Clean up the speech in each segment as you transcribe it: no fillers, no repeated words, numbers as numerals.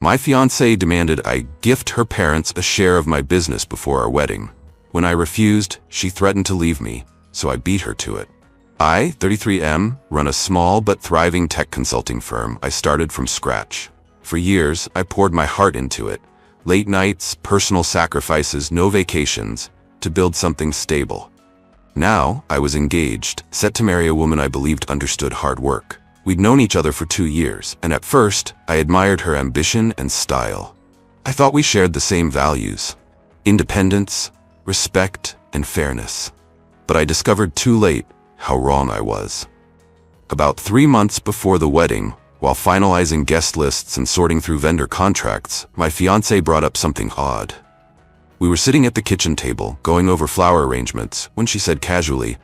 My fiancée demanded I gift her parents a share of my business before our wedding. When I refused, she threatened to leave me, so I beat her to it. I, 33M, run a small but thriving tech consulting firm I started from scratch. For years, I poured my heart into it. Late nights, personal sacrifices, no vacations, to build something stable. Now, I was engaged, set to marry a woman I believed understood hard work. We'd known each other for 2 years, and at first, I admired her ambition and style. I thought we shared the same values: independence, respect, and fairness. But I discovered too late how wrong I was. About 3 months before the wedding, while finalizing guest lists and sorting through vendor contracts, my fiancé brought up something odd. We were sitting at the kitchen table, going over flower arrangements, when she said casually,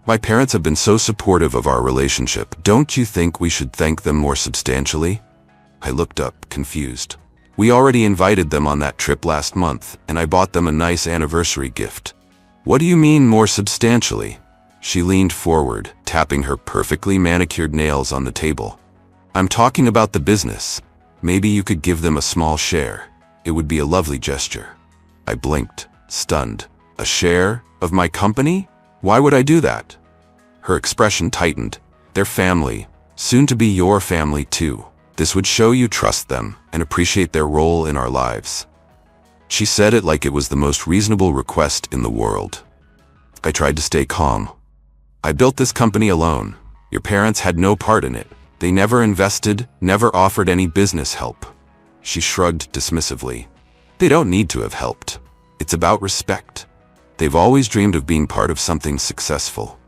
"My parents have been so supportive of our relationship. Don't you think we should thank them more substantially?" I looked up, confused. We already invited them on that trip last month, and I bought them a nice anniversary gift. "What do you mean more substantially?" She leaned forward, tapping her perfectly manicured nails on the table. "I'm talking about the business. Maybe you could give them a small share. It would be a lovely gesture." I blinked, stunned. "A share of my company? Why would I do that?" Her expression tightened. "They're family, soon to be your family too. This would show you trust them and appreciate their role in our lives." She said it like it was the most reasonable request in the world. I tried to stay calm. "I built this company alone. Your parents had no part in it. They never invested, never offered any business help." She shrugged dismissively. "They don't need to have helped. It's about respect. They've always dreamed of being part of something successful.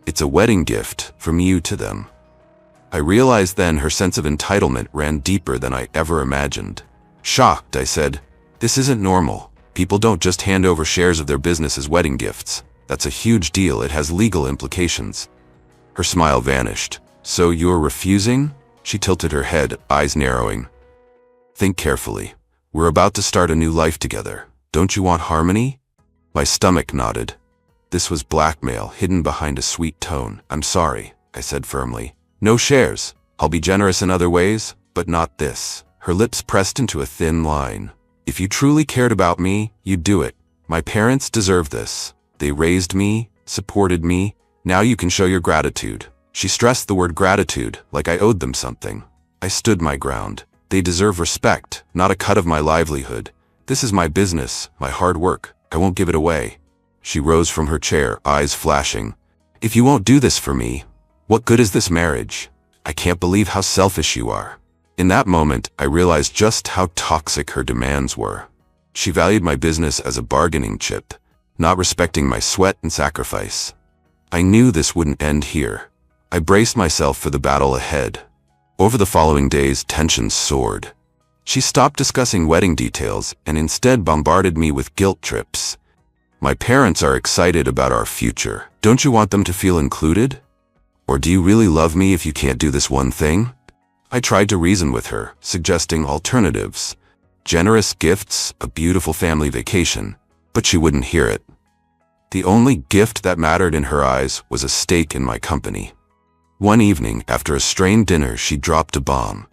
It's a wedding gift from you to them." I realized then her sense of entitlement ran deeper than I ever imagined. Shocked, I said, "This isn't normal. People don't just hand over shares of their business as wedding gifts. That's a huge deal. It has legal implications." Her smile vanished. "So you're refusing?" She tilted her head, eyes narrowing. "Think carefully. We're about to start a new life together. Don't you want harmony?" My stomach nodded. This was blackmail hidden behind a sweet tone. "I'm sorry," I said firmly. "No shares. I'll be generous in other ways, but not this." Her lips pressed into a thin line. "If you truly cared about me, you'd do it. My parents deserve this. They raised me, supported me. Now you can show your gratitude." She stressed the word gratitude, like I owed them something. I stood my ground. "They deserve respect, not a cut of my livelihood. This is my business, my hard work. I won't give it away." She rose from her chair, eyes flashing. "If you won't do this for me, what good is this marriage? I can't believe how selfish you are." In that moment, I realized just how toxic her demands were. She valued my business as a bargaining chip, not respecting my sweat and sacrifice. I knew this wouldn't end here. I braced myself for the battle ahead. Over the following days, tensions soared. She stopped discussing wedding details and instead bombarded me with guilt trips. "My parents are excited about our future. Don't you want them to feel included? Or do you really love me if you can't do this one thing?" I tried to reason with her, suggesting alternatives. Generous gifts, a beautiful family vacation, but she wouldn't hear it. The only gift that mattered in her eyes was a stake in my company. One evening, after a strained dinner, she dropped a bomb.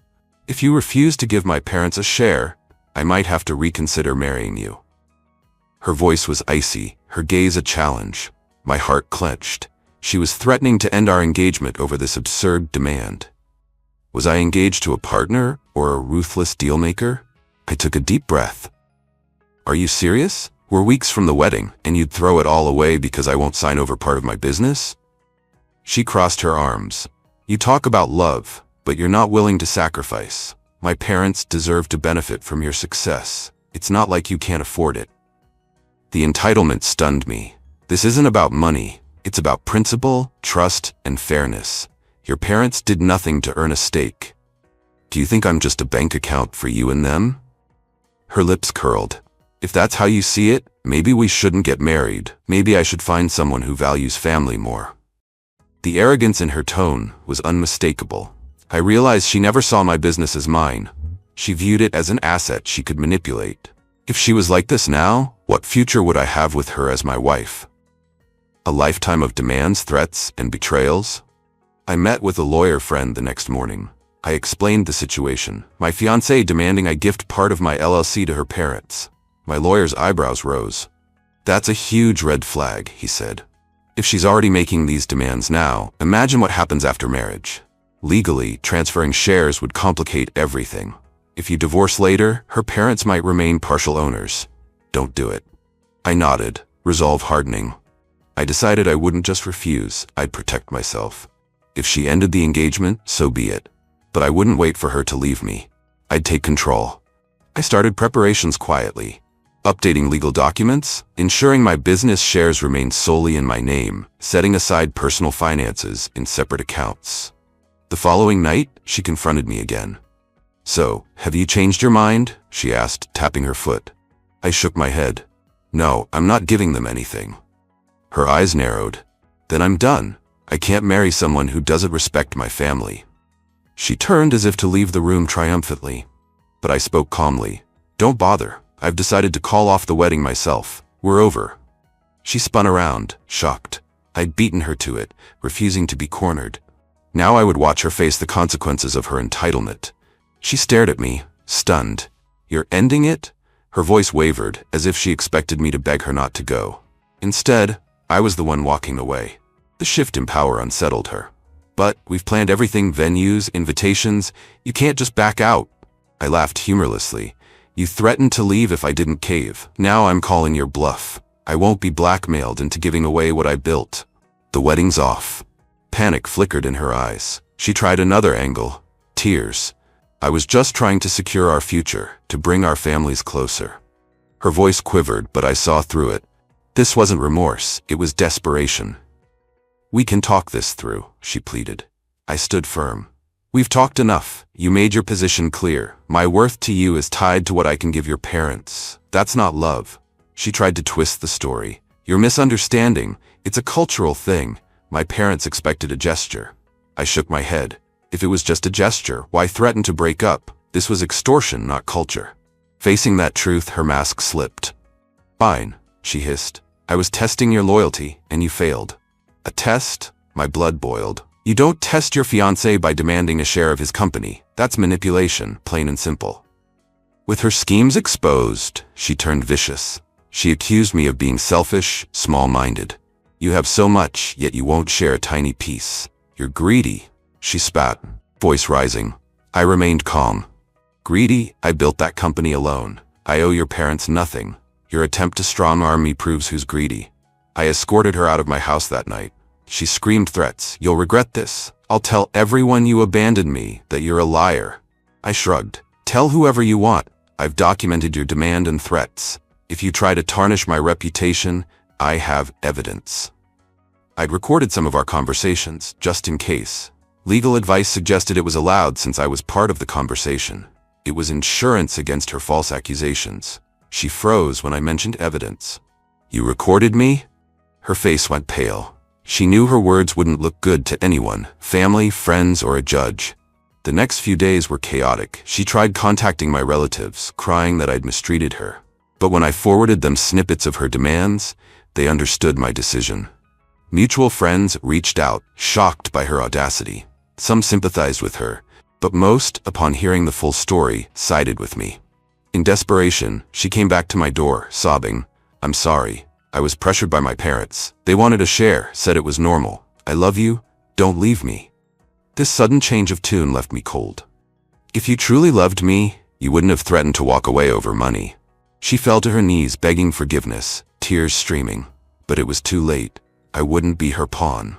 "If you refuse to give my parents a share, I might have to reconsider marrying you." Her voice was icy, her gaze a challenge. My heart clenched. She was threatening to end our engagement over this absurd demand. Was I engaged to a partner or a ruthless dealmaker? I took a deep breath. "Are you serious? We're weeks from the wedding, and you'd throw it all away because I won't sign over part of my business?" She crossed her arms. "You talk about love, but you're not willing to sacrifice. My parents deserve to benefit from your success. It's not like you can't afford it." The entitlement stunned me. This isn't about money. It's about principle, trust, and fairness. Your parents did nothing to earn a stake. Do you think I'm just a bank account for you and them? Her lips curled. "If that's how you see it, maybe we shouldn't get married. Maybe I should find someone who values family more." The arrogance in her tone was unmistakable. I realized she never saw my business as mine. She viewed it as an asset she could manipulate. If she was like this now, what future would I have with her as my wife? A lifetime of demands, threats, and betrayals? I met with a lawyer friend the next morning. I explained the situation, my fiancé demanding I gift part of my LLC to her parents. My lawyer's eyebrows rose. That's a huge red flag, he said. If she's already making these demands now, imagine what happens after marriage. Legally, transferring shares would complicate everything. If you divorce later, her parents might remain partial owners. Don't do it. I nodded, resolve hardening. I decided I wouldn't just refuse, I'd protect myself. If she ended the engagement, so be it. But I wouldn't wait for her to leave me. I'd take control. I started preparations quietly. Updating legal documents, ensuring my business shares remained solely in my name, setting aside personal finances in separate accounts. The following night, she confronted me again. So, have you changed your mind? She asked, tapping her foot. I shook my head. No, I'm not giving them anything. Her eyes narrowed. Then I'm done. I can't marry someone who doesn't respect my family. She turned as if to leave the room triumphantly. But I spoke calmly. Don't bother. I've decided to call off the wedding myself. We're over. She spun around, shocked. I'd beaten her to it, refusing to be cornered. Now I would watch her face the consequences of her entitlement. She stared at me, stunned. You're ending it? Her voice wavered, as if she expected me to beg her not to go. Instead, I was the one walking away. The shift in power unsettled her. But we've planned everything, venues, invitations. You can't just back out. I laughed humorlessly. You threatened to leave if I didn't cave. Now I'm calling your bluff. I won't be blackmailed into giving away what I built. The wedding's off. Panic flickered in her eyes. She tried another angle. Tears. I was just trying to secure our future, to bring our families closer. Her voice quivered, but I saw through it. This wasn't remorse, it was desperation. We can talk this through, she pleaded. I stood firm. We've talked enough. You made your position clear. My worth to you is tied to what I can give your parents. That's not love. She tried to twist the story. You're misunderstanding. It's a cultural thing. My parents expected a gesture. I shook my head. If it was just a gesture, why threaten to break up? This was extortion, not culture. Facing that truth, her mask slipped. Fine, she hissed. I was testing your loyalty, and you failed. A test? My blood boiled. You don't test your fiancé by demanding a share of his company. That's manipulation, plain and simple. With her schemes exposed, she turned vicious. She accused me of being selfish, small-minded. You have so much, yet you won't share a tiny piece. You're greedy. She spat, voice rising. I remained calm. Greedy? I built that company alone. I owe your parents nothing. Your attempt to strong-arm me proves who's greedy. I escorted her out of my house that night. She screamed threats. You'll regret this. I'll tell everyone you abandoned me, that you're a liar. I shrugged. Tell whoever you want. I've documented your demand and threats. If you try to tarnish my reputation, I have evidence. I'd recorded some of our conversations, just in case. Legal advice suggested it was allowed since I was part of the conversation. It was insurance against her false accusations. She froze when I mentioned evidence. You recorded me? Her face went pale. She knew her words wouldn't look good to anyone, family, friends, or a judge. The next few days were chaotic. She tried contacting my relatives, crying that I'd mistreated her. But when I forwarded them snippets of her demands, they understood my decision. Mutual friends reached out, shocked by her audacity. Some sympathized with her, but most, upon hearing the full story, sided with me. In desperation, she came back to my door, sobbing, I'm sorry. I was pressured by my parents. They wanted a share, said it was normal. I love you. Don't leave me. This sudden change of tune left me cold. If you truly loved me, you wouldn't have threatened to walk away over money. She fell to her knees, begging forgiveness, tears streaming. But it was too late. I wouldn't be her pawn.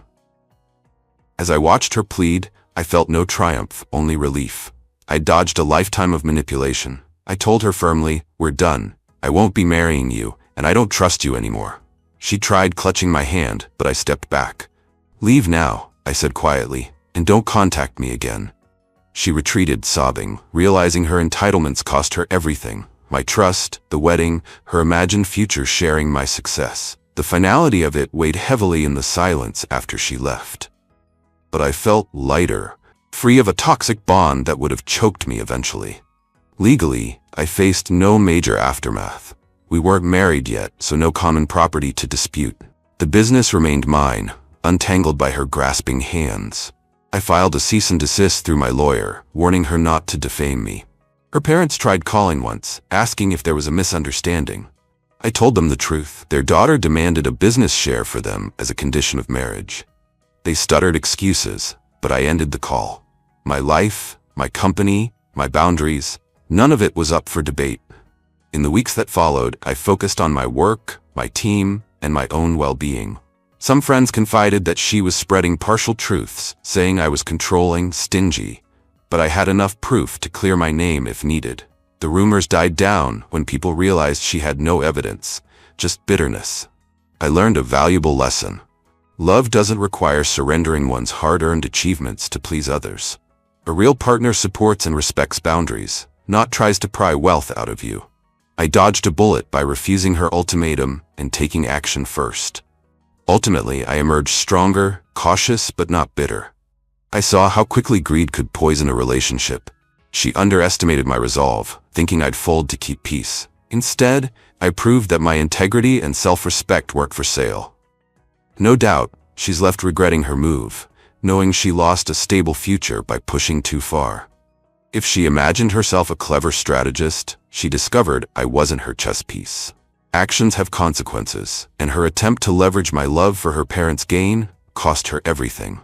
As I watched her plead, I felt no triumph, only relief. I dodged a lifetime of manipulation. I told her firmly, we're done. I won't be marrying you, and I don't trust you anymore. She tried clutching my hand, but I stepped back. Leave now, I said quietly, and don't contact me again. She retreated, sobbing, realizing her entitlements cost her everything. My trust, the wedding, her imagined future sharing my success. The finality of it weighed heavily in the silence after she left. But I felt lighter, free of a toxic bond that would have choked me eventually. Legally, I faced no major aftermath. We weren't married yet, so no common property to dispute. The business remained mine, untangled by her grasping hands. I filed a cease and desist through my lawyer, warning her not to defame me. Her parents tried calling once, asking if there was a misunderstanding. I told them the truth. Their daughter demanded a business share for them as a condition of marriage. They stuttered excuses, but I ended the call. My life, my company, my boundaries, none of it was up for debate. In the weeks that followed, I focused on my work, my team, and my own well-being. Some friends confided that she was spreading partial truths, saying I was controlling, stingy, but I had enough proof to clear my name if needed. The rumors died down when people realized she had no evidence, just bitterness. I learned a valuable lesson. Love doesn't require surrendering one's hard-earned achievements to please others. A real partner supports and respects boundaries, not tries to pry wealth out of you. I dodged a bullet by refusing her ultimatum and taking action first. Ultimately, I emerged stronger, cautious, but not bitter. I saw how quickly greed could poison a relationship. She underestimated my resolve, thinking I'd fold to keep peace. Instead, I proved that my integrity and self-respect weren't for sale. No doubt, she's left regretting her move, knowing she lost a stable future by pushing too far. If she imagined herself a clever strategist, she discovered I wasn't her chess piece. Actions have consequences, and her attempt to leverage my love for her parents' gain cost her everything.